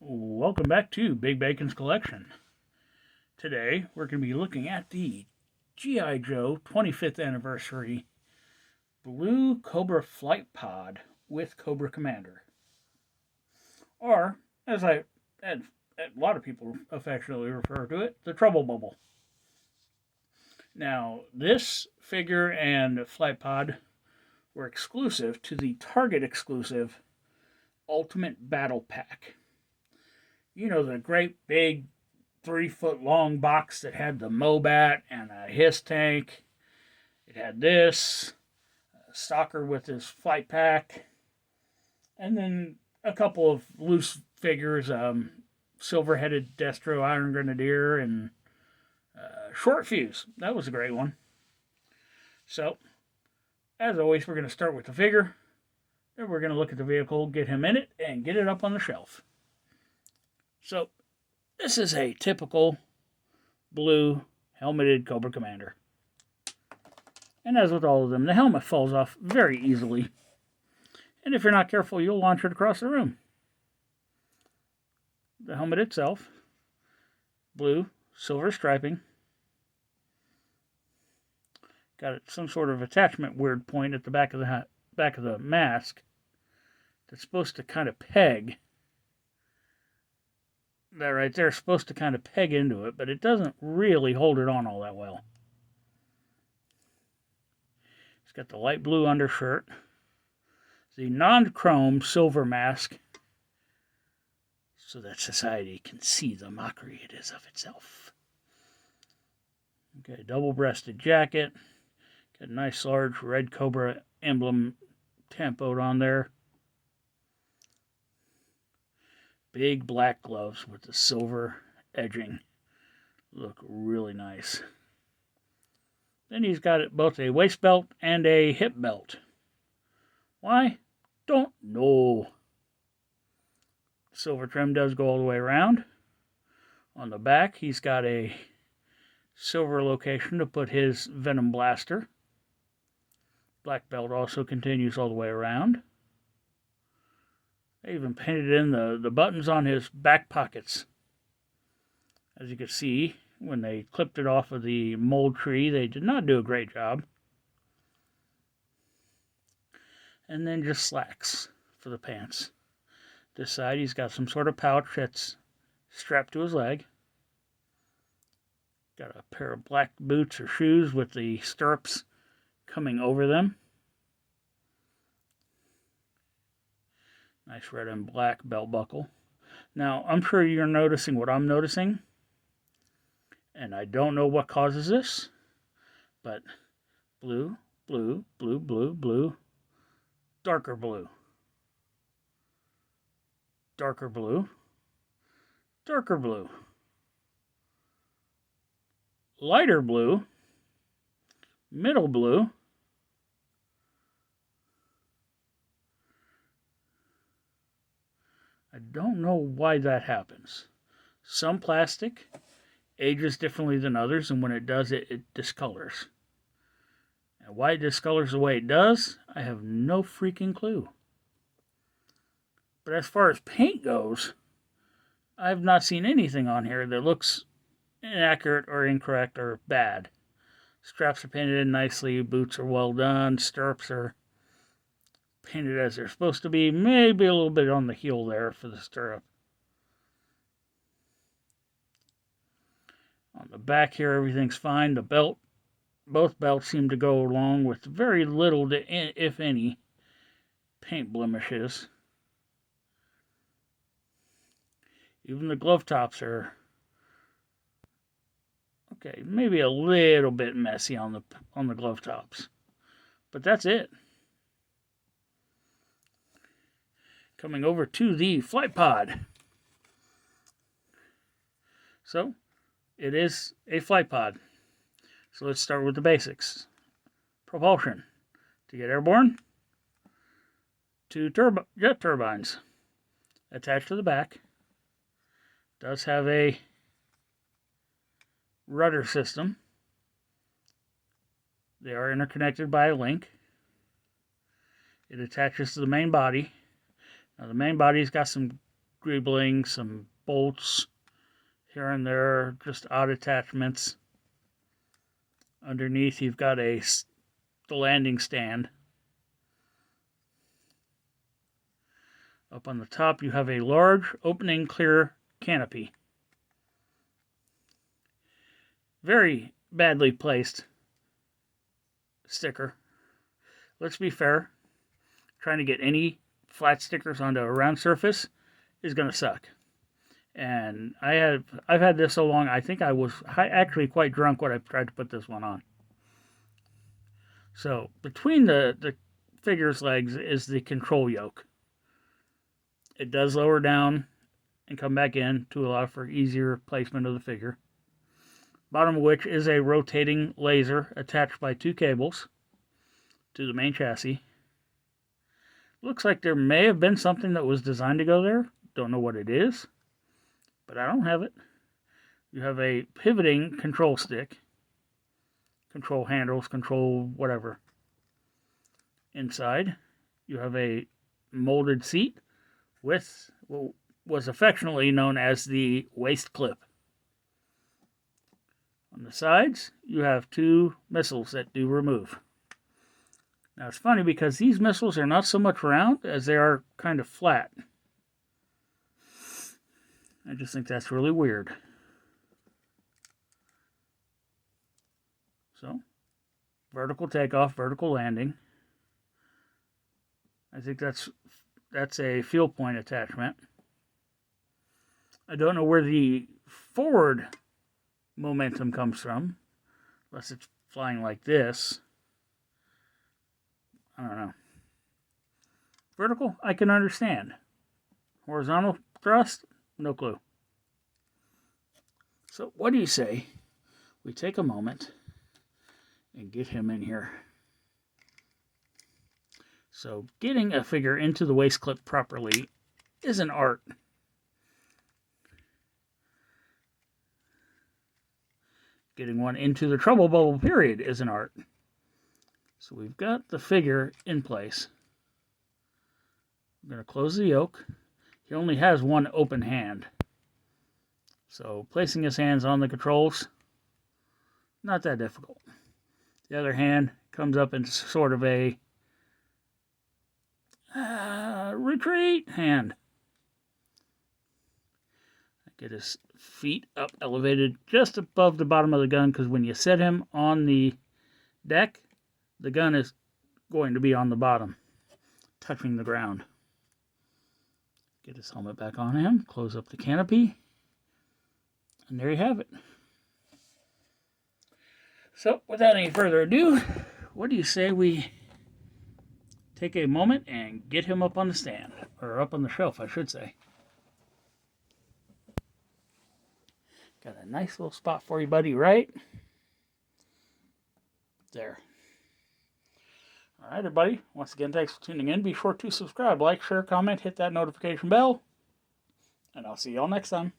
Welcome back to Big Bacon's Collection. Today we're going to be looking at the G.I. Joe 25th Anniversary Blue Cobra Flight Pod with Cobra Commander. Or, as a lot of people affectionately refer to it, the Trouble Bubble. Now, this figure and flight pod were exclusive to the Target exclusive Ultimate Battle Pack. You know, the great big 3-foot long box that had the Mobat and a Hiss tank. It had this, a Stalker with his flight pack, and then a couple of loose figures, silver-headed Destro Iron Grenadier, and Short Fuse. That was a great one. So, as always, we're going to start with the figure. Then we're going to look at the vehicle, get him in it, and get it up on the shelf. So, this is a typical blue helmeted Cobra Commander. And as with all of them, the helmet falls off very easily. And if you're not careful, you'll launch it across the room. The helmet itself, blue, silver striping. Got some sort of attachment weird point at the back of the mask that's supposed to kind of peg. That right there is supposed to kind of peg into it, but it doesn't really hold it on all that well. It's got the light blue undershirt, the non-chrome silver mask, so that society can see the mockery it is of itself. Okay, double-breasted jacket, got a nice large red Cobra emblem tempoed on there. Big black gloves with the silver edging. Look really nice. Then he's got both a waist belt and a hip belt. Why? Don't know. Silver trim does go all the way around. On the back, he's got a silver location to put his Venom Blaster. Black belt also continues all the way around. They even painted in the buttons on his back pockets. As you can see, when they clipped it off of the mold tree, they did not do a great job. And then just slacks for the pants. This side, he's got some sort of pouch that's strapped to his leg. Got a pair of black boots or shoes with the stirrups coming over them. Nice red and black belt buckle. Now, I'm sure you're noticing what I'm noticing. And I don't know what causes this. But blue, blue, blue, blue, blue. Darker blue. Darker blue. Darker blue. Lighter blue. Middle blue. I don't know why that happens. Some plastic ages differently than others, and when it does, it discolors. And why it discolors the way it does, I have no freaking clue. But as far as paint goes, I've not seen anything on here that looks inaccurate or incorrect or bad. Straps are painted in nicely, boots are well done, stirrups are painted as they're supposed to be. Maybe a little bit on the heel there for the stirrup. On the back here, everything's fine. The belt, both belts seem to go along with very little, if any, paint blemishes. Even the glove tops are okay, maybe a little bit messy on the glove tops, but that's it. Coming over to the flight pod. So, it is a flight pod. So let's start with the basics. Propulsion. To get airborne, 2 jet turbines attached to the back. Does have a rudder system. They are interconnected by a link. It attaches to the main body. Now the main body's got some greebling, some bolts here and there, just odd attachments. Underneath you've got the landing stand. Up on the top you have a large opening clear canopy. Very badly placed sticker. Let's be fair. Trying to get any flat stickers onto a round surface is going to suck. And I've had this so long, I think I was actually quite drunk when I tried to put this one on. So between the figure's legs is the control yoke. It does lower down and come back in to allow for easier placement of the figure. Bottom of which is a rotating laser attached by 2 cables to the main chassis. Looks like there may have been something that was designed to go there. Don't know what it is, but I don't have it. You have a pivoting control stick, control handles, control whatever. Inside, you have a molded seat with what was affectionately known as the waist clip. On the sides, you have 2 missiles that do remove. Now it's funny because these missiles are not so much round as they are kind of flat. I just think that's really weird. So, vertical takeoff, vertical landing. I think that's a fuel point attachment. I don't know where the forward momentum comes from, unless it's flying like this. I don't know. Vertical, I can understand. Horizontal thrust, no clue. So what do you say we take a moment and get him in here? So getting a figure into the waist clip properly is an art. Getting one into the trouble bubble period is an art. So we've got the figure in place. I'm going to close the yoke. He only has one open hand. So placing his hands on the controls, not that difficult. The other hand comes up in sort of a retreat hand. Get his feet up elevated just above the bottom of the gun, because when you set him on the deck, the gun is going to be on the bottom, touching the ground. Get his helmet back on him, close up the canopy, and there you have it. So, without any further ado, what do you say we take a moment and get him up on the stand, or up on the shelf, I should say. Got a nice little spot for you, buddy, right? There. All right, everybody. Once again, thanks for tuning in. Be sure to subscribe, like, share, comment, hit that notification bell. And I'll see y'all next time.